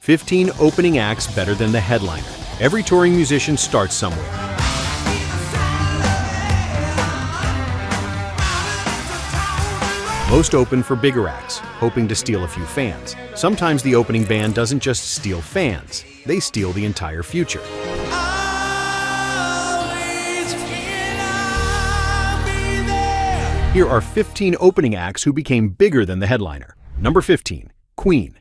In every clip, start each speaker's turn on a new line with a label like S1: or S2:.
S1: 15 opening acts better than the headliner. Every touring musician starts somewhere. Most open for bigger acts, hoping to steal a few fans. Sometimes the opening band doesn't just steal fans, they steal the entire future. Here are 15 opening acts who became bigger than the headliner. Number 15, Queen.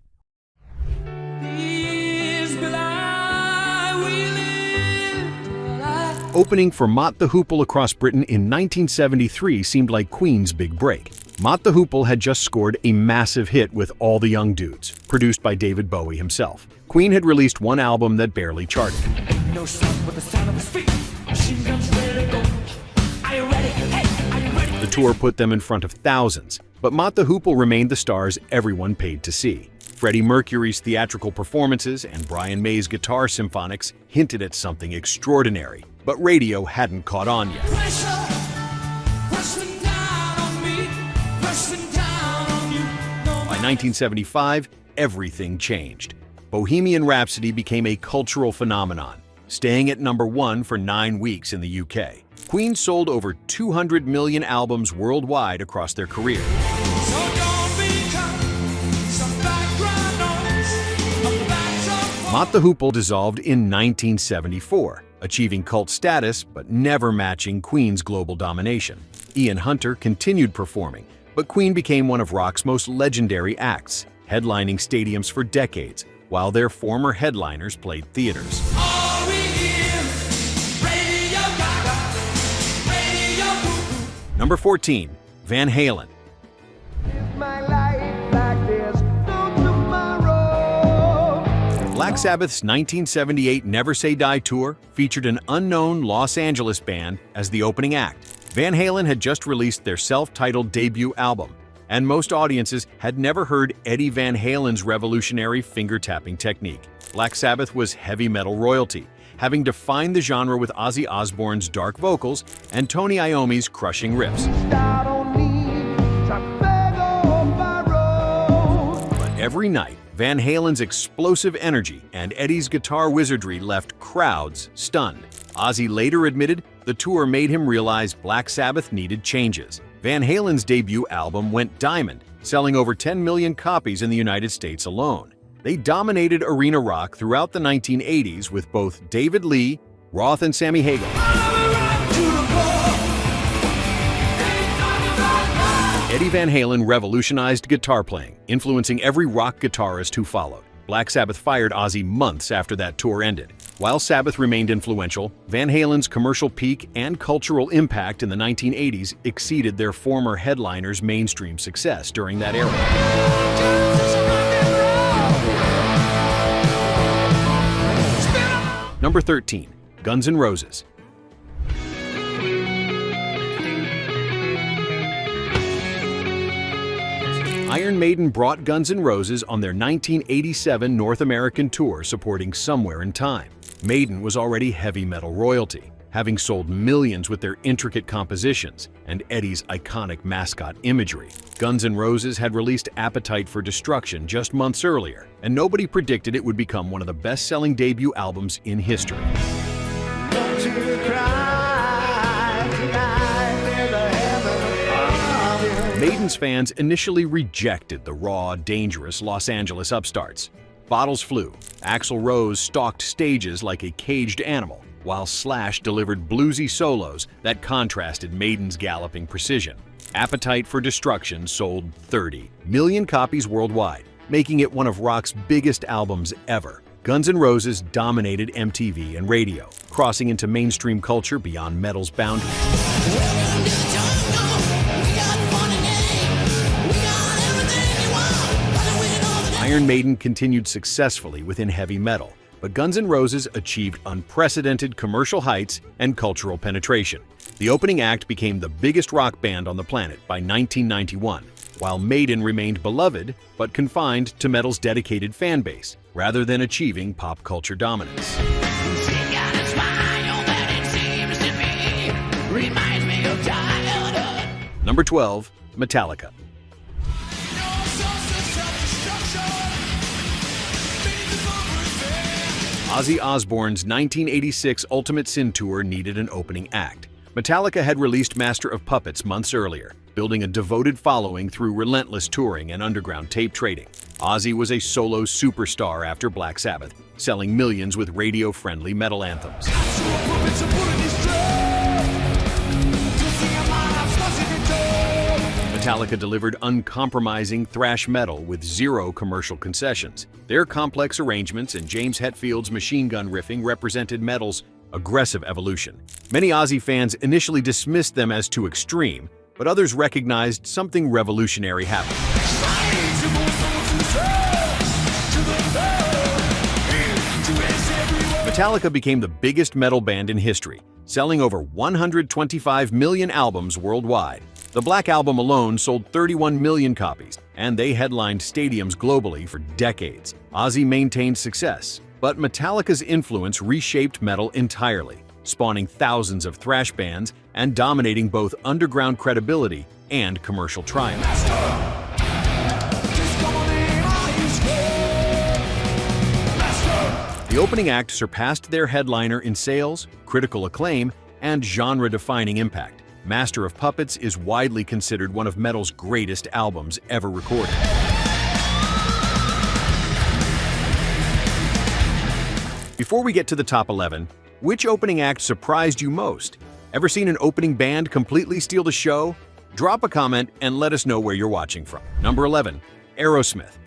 S1: Opening for Mott the Hoople across Britain in 1973 seemed like Queen's big break. Mott the Hoople had just scored a massive hit with All the Young Dudes, produced by David Bowie himself. Queen had released one album that barely charted. The tour put them in front of thousands, but Mott the Hoople remained the stars everyone paid to see. Freddie Mercury's theatrical performances and Brian May's guitar symphonics hinted at something extraordinary, but radio hadn't caught on yet. By 1975, everything changed. Bohemian Rhapsody became a cultural phenomenon, staying at number 1 for 9 weeks in the UK. Queen sold over 200 million albums worldwide across their career. Mott the Hoople dissolved in 1974, achieving cult status but never matching Queen's global domination. Ian Hunter continued performing, but Queen became one of rock's most legendary acts, headlining stadiums for decades, while their former headliners played theaters. Number 14, Van Halen. Black Sabbath's 1978 Never Say Die tour featured an unknown Los Angeles band as the opening act. Van Halen had just released their self-titled debut album, and most audiences had never heard Eddie Van Halen's revolutionary finger-tapping technique. Black Sabbath was heavy metal royalty, having defined the genre with Ozzy Osbourne's dark vocals and Tony Iommi's crushing riffs. But every night, Van Halen's explosive energy and Eddie's guitar wizardry left crowds stunned. Ozzy later admitted the tour made him realize Black Sabbath needed changes. Van Halen's debut album went diamond, selling over 10 million copies in the United States alone. They dominated arena rock throughout the 1980s with both David Lee, Roth, and Sammy Hagar. Eddie Van Halen revolutionized guitar playing, influencing every rock guitarist who followed. Black Sabbath fired Ozzy months after that tour ended. While Sabbath remained influential, Van Halen's commercial peak and cultural impact in the 1980s exceeded their former headliners' mainstream success during that era. Number 13, Guns N' Roses. Iron Maiden brought Guns N' Roses on their 1987 North American tour supporting Somewhere in Time. Maiden was already heavy metal royalty, having sold millions with their intricate compositions and Eddie's iconic mascot imagery. Guns N' Roses had released Appetite for Destruction just months earlier, and nobody predicted it would become one of the best-selling debut albums in history. Maiden's fans initially rejected the raw, dangerous Los Angeles upstarts. Bottles flew, Axl Rose stalked stages like a caged animal, while Slash delivered bluesy solos that contrasted Maiden's galloping precision. Appetite for Destruction sold 30 million copies worldwide, making it one of rock's biggest albums ever. Guns N' Roses dominated MTV and radio, crossing into mainstream culture beyond metal's boundaries. Iron Maiden continued successfully within heavy metal, but Guns N' Roses achieved unprecedented commercial heights and cultural penetration. The opening act became the biggest rock band on the planet by 1991, while Maiden remained beloved but confined to metal's dedicated fan base, rather than achieving pop culture dominance. Number 12, Metallica. Ozzy Osbourne's 1986 Ultimate Sin Tour needed an opening act. Metallica had released Master of Puppets months earlier, building a devoted following through relentless touring and underground tape trading. Ozzy was a solo superstar after Black Sabbath, selling millions with radio-friendly metal anthems. Metallica delivered uncompromising thrash metal with zero commercial concessions. Their complex arrangements and James Hetfield's machine gun riffing represented metal's aggressive evolution. Many Ozzy fans initially dismissed them as too extreme, but others recognized something revolutionary happened. Metallica became the biggest metal band in history, selling over 125 million albums worldwide. The Black Album alone sold 31 million copies, and they headlined stadiums globally for decades. Ozzy maintained success, but Metallica's influence reshaped metal entirely, spawning thousands of thrash bands and dominating both underground credibility and commercial triumph. The opening act surpassed their headliner in sales, critical acclaim, and genre-defining impact. Master of Puppets is widely considered one of metal's greatest albums ever recorded. Before we get to the top 11, which opening act surprised you most? Ever seen an opening band completely steal the show? Drop a comment and let us know where you're watching from. Number 11, Aerosmith.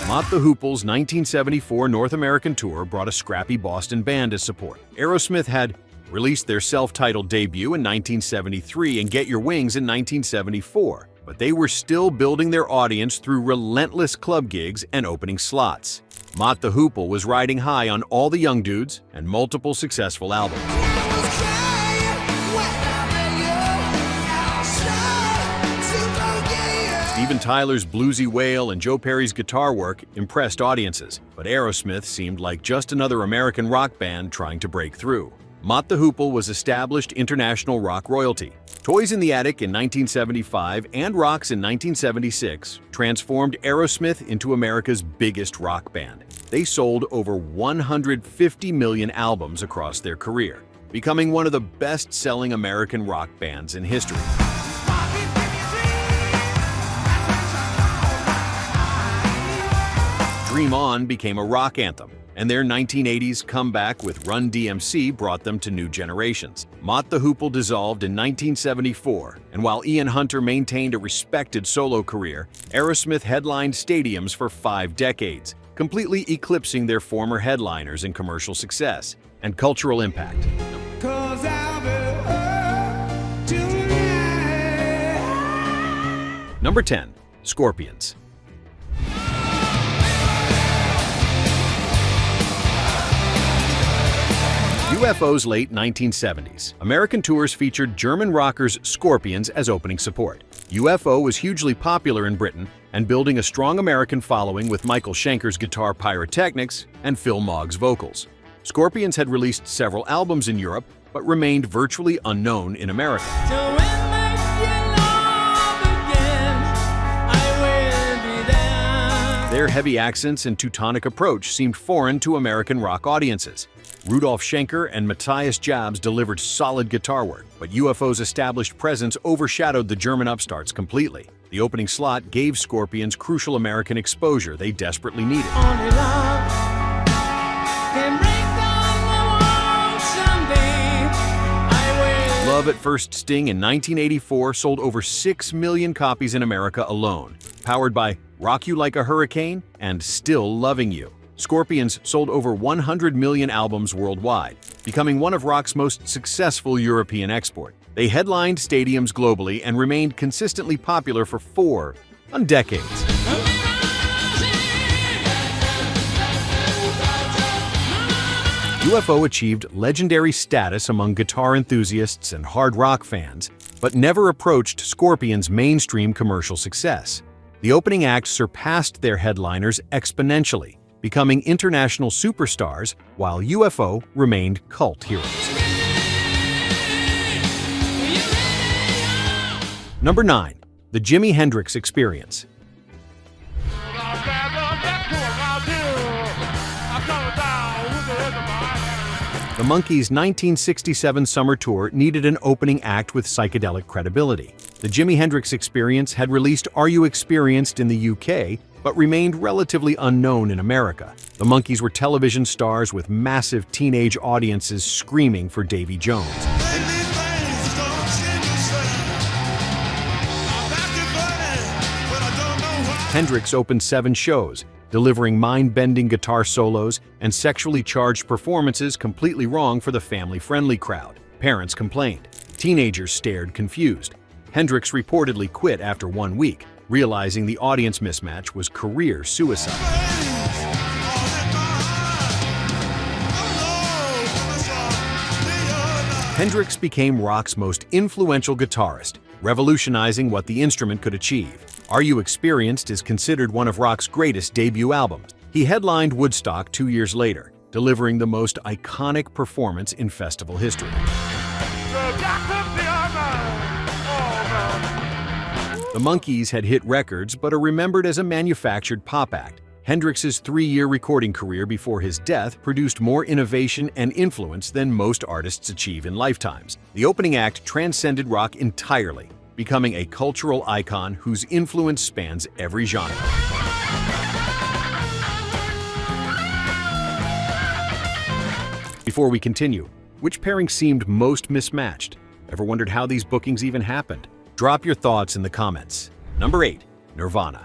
S1: Mott the Hoople's 1974 North American tour brought a scrappy Boston band as support. Aerosmith had released their self-titled debut in 1973 and Get Your Wings in 1974, but they were still building their audience through relentless club gigs and opening slots. Mott the Hoople was riding high on All the Young Dudes and multiple successful albums. Steven Tyler's bluesy wail and Joe Perry's guitar work impressed audiences, but Aerosmith seemed like just another American rock band trying to break through. Mott the Hoople was established international rock royalty. Toys in the Attic in 1975 and Rocks in 1976 transformed Aerosmith into America's biggest rock band. They sold over 150 million albums across their career, becoming one of the best-selling American rock bands in history. Dream On became a rock anthem, and their 1980s comeback with Run DMC brought them to new generations. Mott the Hoople dissolved in 1974, and while Ian Hunter maintained a respected solo career, Aerosmith headlined stadiums for 5 decades, completely eclipsing their former headliners in commercial success and cultural impact. Number 10, Scorpions. UFO's late 1970s. American tours featured German rockers Scorpions as opening support. UFO was hugely popular in Britain and building a strong American following with Michael Schenker's guitar pyrotechnics and Phil Mogg's vocals. Scorpions had released several albums in Europe, but remained virtually unknown in America. Their heavy accents and Teutonic approach seemed foreign to American rock audiences. Rudolf Schenker and Matthias Jabs delivered solid guitar work, but UFO's established presence overshadowed the German upstarts completely. The opening slot gave Scorpions crucial American exposure they desperately needed. Love at First Sting in 1984 sold over 6 million copies in America alone, powered by Rock You Like a Hurricane and Still Loving You. Scorpions sold over 100 million albums worldwide, becoming one of rock's most successful European export. They headlined stadiums globally and remained consistently popular for 4 decades. UFO achieved legendary status among guitar enthusiasts and hard rock fans, but never approached Scorpions' mainstream commercial success. The opening act surpassed their headliners exponentially, becoming international superstars while UFO remained cult heroes. Number 9. The The Jimi Hendrix Experience. The Monkees' 1967 summer tour needed an opening act with psychedelic credibility. The Jimi Hendrix Experience had released Are You Experienced in the UK, but remained relatively unknown in America. The Monkees were television stars with massive teenage audiences screaming for Davy Jones. Hendrix opened 7 shows, delivering mind-bending guitar solos and sexually charged performances completely wrong for the family-friendly crowd. Parents complained. Teenagers stared confused. Hendrix reportedly quit after 1 week, realizing the audience mismatch was career suicide. Hendrix became rock's most influential guitarist, revolutionizing what the instrument could achieve. Are You Experienced is considered one of rock's greatest debut albums. He headlined Woodstock 2 years later, delivering the most iconic performance in festival history. The Monkees had hit records but are remembered as a manufactured pop act. Hendrix's 3-year recording career before his death produced more innovation and influence than most artists achieve in lifetimes. The opening act transcended rock entirely, becoming a cultural icon whose influence spans every genre. Before we continue, which pairing seemed most mismatched? Ever wondered how these bookings even happened? Drop your thoughts in the comments. Number 8. Nirvana.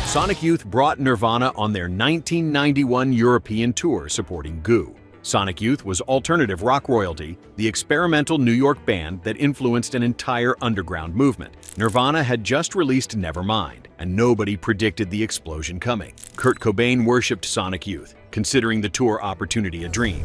S1: Sonic Youth brought Nirvana on their 1991 European tour supporting Goo. Sonic Youth was alternative rock royalty, the experimental New York band that influenced an entire underground movement. Nirvana had just released Nevermind, and nobody predicted the explosion coming. Kurt Cobain worshipped Sonic Youth, considering the tour opportunity a dream.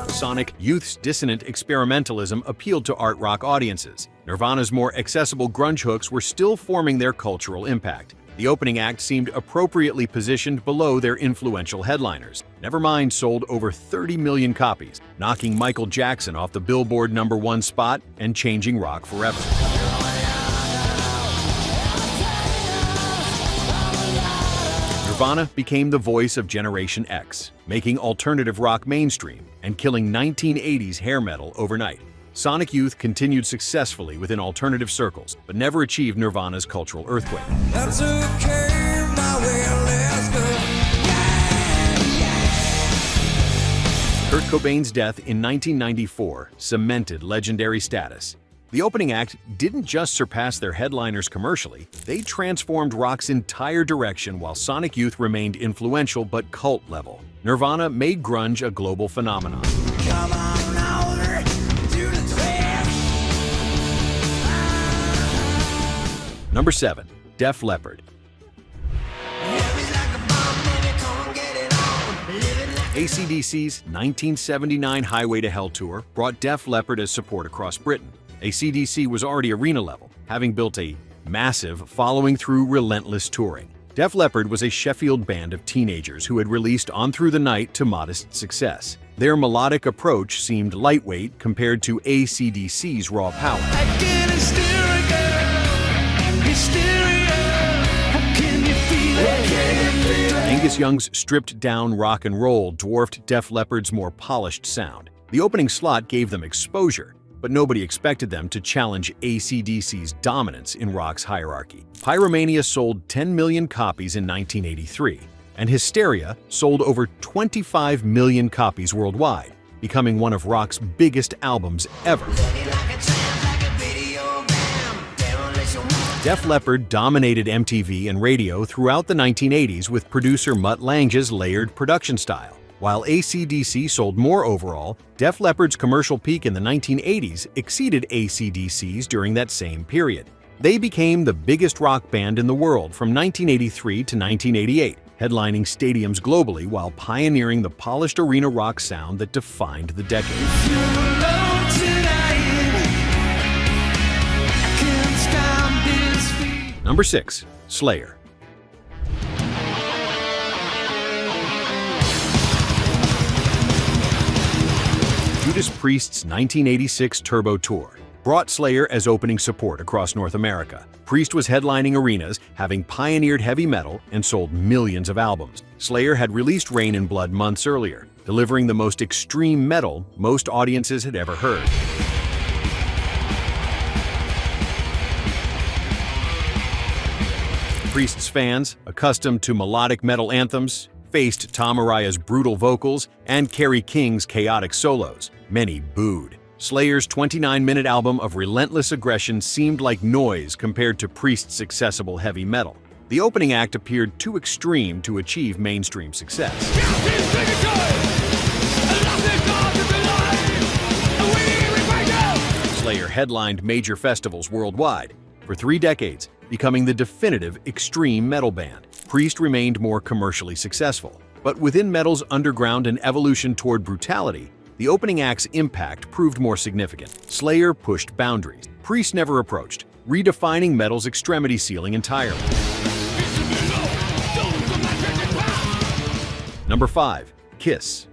S1: Sonic Youth's dissonant experimentalism appealed to art rock audiences. Nirvana's more accessible grunge hooks were still forming their cultural impact. The opening act seemed appropriately positioned below their influential headliners. Nevermind sold over 30 million copies, knocking Michael Jackson off the Billboard #1 spot and changing rock forever. Nirvana became the voice of Generation X, making alternative rock mainstream and killing 1980s hair metal overnight. Sonic Youth continued successfully within alternative circles, but never achieved Nirvana's cultural earthquake. That's okay, my way, let's go. Kurt Cobain's death in 1994 cemented legendary status. The opening act didn't just surpass their headliners commercially, they transformed rock's entire direction while Sonic Youth remained influential but cult level. Nirvana made grunge a global phenomenon. Come on over to the twist. Number 7. Def Leppard. AC/DC's 1979 Highway to Hell tour brought Def Leppard as support across Britain. AC/DC was already arena level, having built a massive following through relentless touring. Def Leppard was a Sheffield band of teenagers who had released On Through the Night to modest success. Their melodic approach seemed lightweight compared to AC/DC's raw power. Angus Young's stripped-down rock and roll dwarfed Def Leppard's more polished sound. The opening slot gave them exposure, but nobody expected them to challenge AC/DC's dominance in rock's hierarchy. Pyromania sold 10 million copies in 1983, and Hysteria sold over 25 million copies worldwide, becoming one of rock's biggest albums ever. Def Leppard dominated MTV and radio throughout the 1980s with producer Mutt Lange's layered production style. While AC/DC sold more overall, Def Leppard's commercial peak in the 1980s exceeded AC/DC's during that same period. They became the biggest rock band in the world from 1983 to 1988, headlining stadiums globally while pioneering the polished arena rock sound that defined the decade. Number 6. Slayer. Judas Priest's 1986 Turbo Tour brought Slayer as opening support across North America. Priest was headlining arenas, having pioneered heavy metal and sold millions of albums. Slayer had released Rain and Blood months earlier, delivering the most extreme metal most audiences had ever heard. Priest's fans, accustomed to melodic metal anthems, faced Tom Araya's brutal vocals and Kerry King's chaotic solos. Many booed. Slayer's 29-minute album of relentless aggression seemed like noise compared to Priest's accessible heavy metal. The opening act appeared too extreme to achieve mainstream success. Slayer headlined major festivals worldwide for 3 decades, becoming the definitive extreme metal band. Priest remained more commercially successful, but within metal's underground and evolution toward brutality, the opening act's impact proved more significant. Slayer pushed boundaries. Priest never approached, redefining metal's extremity ceiling entirely. Number 5. Kiss.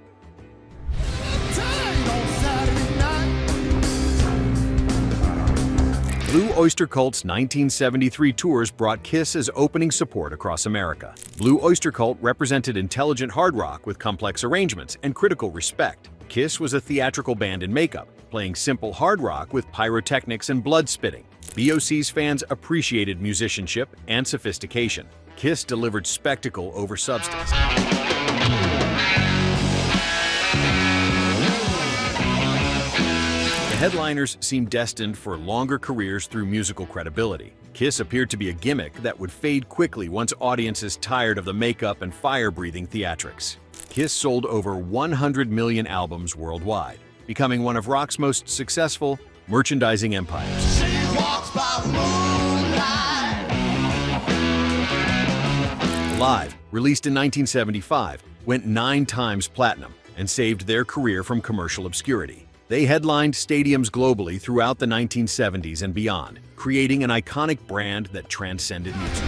S1: Blue Oyster Cult's 1973 tours brought Kiss as opening support across America. Blue Oyster Cult represented intelligent hard rock with complex arrangements and critical respect. Kiss was a theatrical band in makeup, playing simple hard rock with pyrotechnics and blood spitting. BOC's fans appreciated musicianship and sophistication. Kiss delivered spectacle over substance. The headliners seemed destined for longer careers through musical credibility. Kiss appeared to be a gimmick that would fade quickly once audiences tired of the makeup and fire-breathing theatrics. Kiss sold over 100 million albums worldwide, becoming one of rock's most successful merchandising empires. Live, released in 1975, went 9 times platinum and saved their career from commercial obscurity. They headlined stadiums globally throughout the 1970s and beyond, creating an iconic brand that transcended music.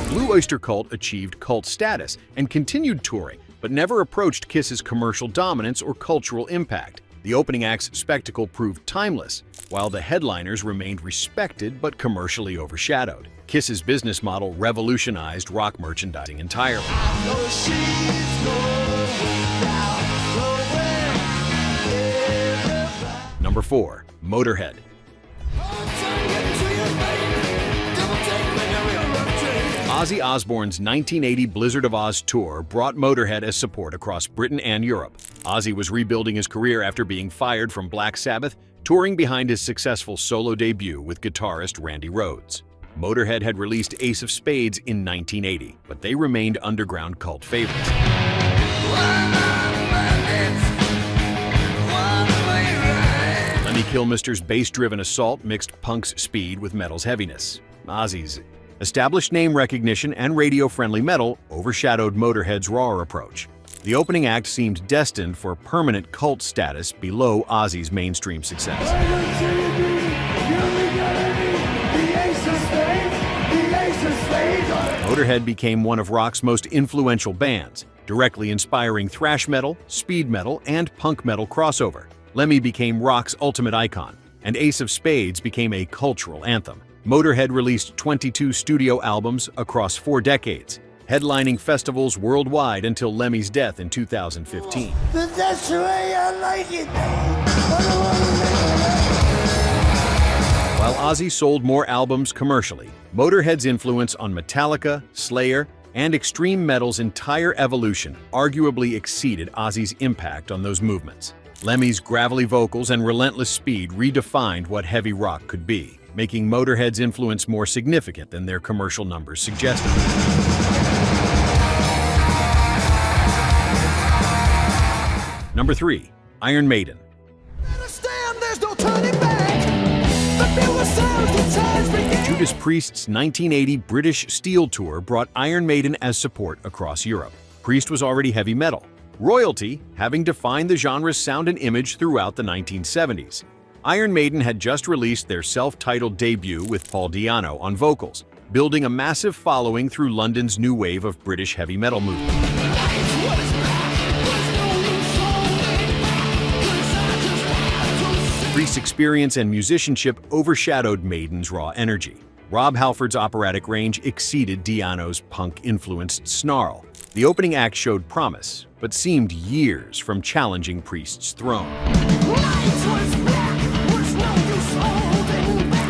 S1: Blue Oyster Cult achieved cult status and continued touring, but never approached Kiss's commercial dominance or cultural impact. The opening act's spectacle proved timeless, while the headliners remained respected but commercially overshadowed. Kiss's business model revolutionized rock merchandising entirely. Number 4. Motörhead. Ozzy Osbourne's 1980 Blizzard of Oz tour brought Motörhead as support across Britain and Europe. Ozzy was rebuilding his career after being fired from Black Sabbath, touring behind his successful solo debut with guitarist Randy Rhoads. Motörhead had released Ace of Spades in 1980, but they remained underground cult favorites. Lemmy Kilmister's bass-driven assault mixed punk's speed with metal's heaviness. Ozzy's established name recognition and radio-friendly metal overshadowed Motörhead's raw approach. The opening act seemed destined for permanent cult status below Ozzy's mainstream success. Motörhead became one of rock's most influential bands, directly inspiring thrash metal, speed metal, and punk metal crossover. Lemmy became rock's ultimate icon, and Ace of Spades became a cultural anthem. Motörhead released 22 studio albums across 4 decades, headlining festivals worldwide until Lemmy's death in 2015.
S2: That's the way I like it.
S1: While Ozzy sold more albums commercially, Motörhead's influence on Metallica, Slayer, and extreme metal's entire evolution arguably exceeded Ozzy's impact on those movements. Lemmy's gravelly vocals and relentless speed redefined what heavy rock could be, making Motörhead's influence more significant than their commercial numbers suggested. Number 3. Iron Maiden. Judas Priest's 1980 British Steel Tour brought Iron Maiden as support across Europe. Priest was already heavy metal, royalty having defined the genre's sound and image throughout the 1970s. Iron Maiden had just released their self-titled debut with Paul Di'Anno on vocals, building a massive following through London's new wave of British heavy metal movement. Priest's experience and musicianship overshadowed Maiden's raw energy. Rob Halford's operatic range exceeded Di'Anno's punk-influenced snarl. The opening act showed promise, but seemed years from challenging Priest's throne.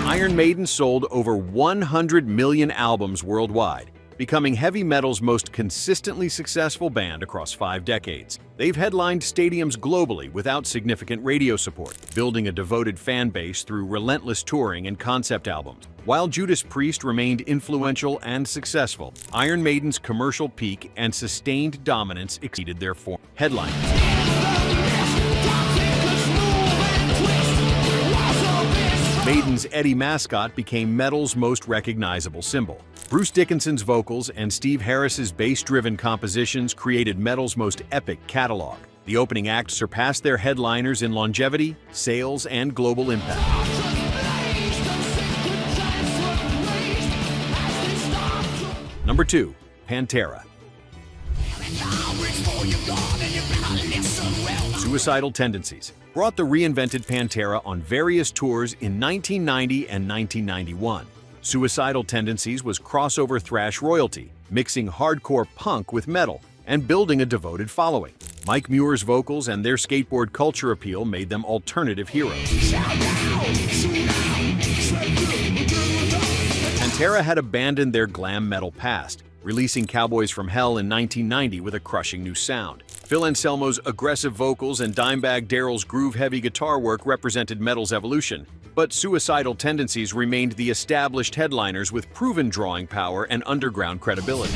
S1: Iron Maiden sold over 100 million albums worldwide, becoming heavy metal's most consistently successful band across 5 decades. They've headlined stadiums globally without significant radio support, building a devoted fan base through relentless touring and concept albums. While Judas Priest remained influential and successful, Iron Maiden's commercial peak and sustained dominance exceeded their former headliners. Maiden's Eddie mascot became metal's most recognizable symbol. Bruce Dickinson's vocals and Steve Harris's bass-driven compositions created metal's most epic catalog. The opening act surpassed their headliners in longevity, sales, and global impact. Number 2. Pantera. Suicidal Tendencies brought the reinvented Pantera on various tours in 1990 and 1991. Suicidal Tendencies was crossover thrash royalty, mixing hardcore punk with metal and building a devoted following. Mike Muir's vocals and their skateboard culture appeal made them alternative heroes. Pantera had abandoned their glam metal past, releasing Cowboys from Hell in 1990 with a crushing new sound. Phil Anselmo's aggressive vocals and Dimebag Darrell's groove-heavy guitar work represented metal's evolution, but Suicidal Tendencies remained the established headliners with proven drawing power and underground credibility.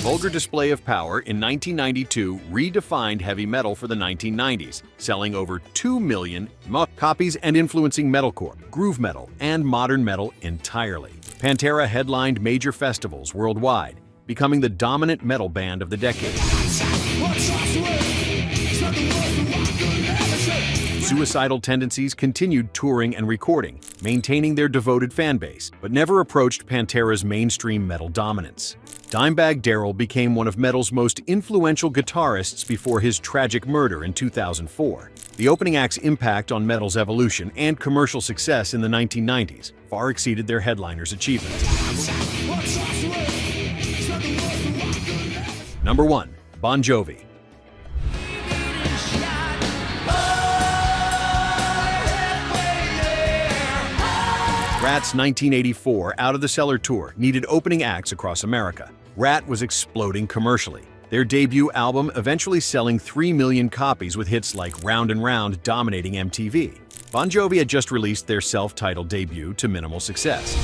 S1: Vulgar Display of Power in 1992 redefined heavy metal for the 1990s, selling over 2 million copies and influencing metalcore, groove metal, and modern metal entirely. Pantera headlined major festivals worldwide, becoming the dominant metal band of the decade. Suicidal Tendencies continued touring and recording, maintaining their devoted fan base, but never approached Pantera's mainstream metal dominance. Dimebag Darrell became one of metal's most influential guitarists before his tragic murder in 2004. The opening act's impact on metal's evolution and commercial success in the 1990s far exceeded their headliners' achievements. Number 1. Bon Jovi. Rat's 1984 Out of the Cellar tour needed opening acts across America. Rat was exploding commercially, their debut album eventually selling 3 million copies with hits like Round and Round dominating MTV. Bon Jovi had just released their self-titled debut to minimal success.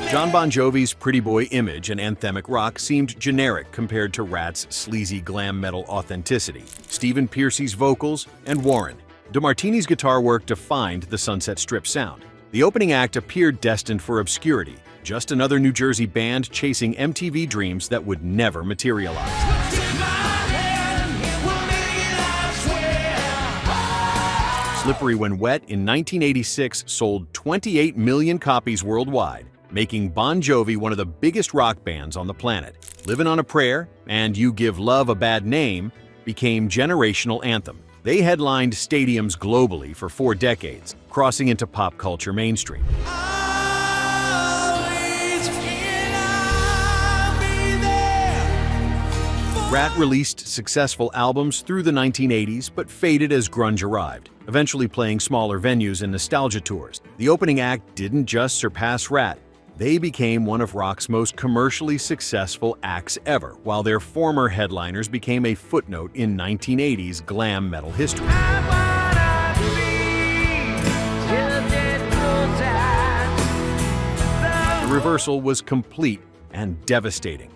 S1: John Bon Jovi's pretty boy image and anthemic rock seemed generic compared to Rat's sleazy glam metal authenticity, Stephen Pearcy's vocals, and Warren DeMartini's guitar work defined the Sunset Strip sound. The opening act appeared destined for obscurity, just another New Jersey band chasing MTV dreams that would never materialize. Slippery When Wet in 1986 sold 28 million copies worldwide, making Bon Jovi one of the biggest rock bands on the planet. Livin' on a Prayer and You Give Love a Bad Name became generational anthem. They headlined stadiums globally for 4 decades, crossing into pop culture mainstream. Rat released successful albums through the 1980s, but faded as grunge arrived, eventually playing smaller venues and nostalgia tours. The opening act didn't just surpass Rat, they became one of rock's most commercially successful acts ever, while their former headliners became a footnote in 1980s glam metal history. The reversal was complete and devastating.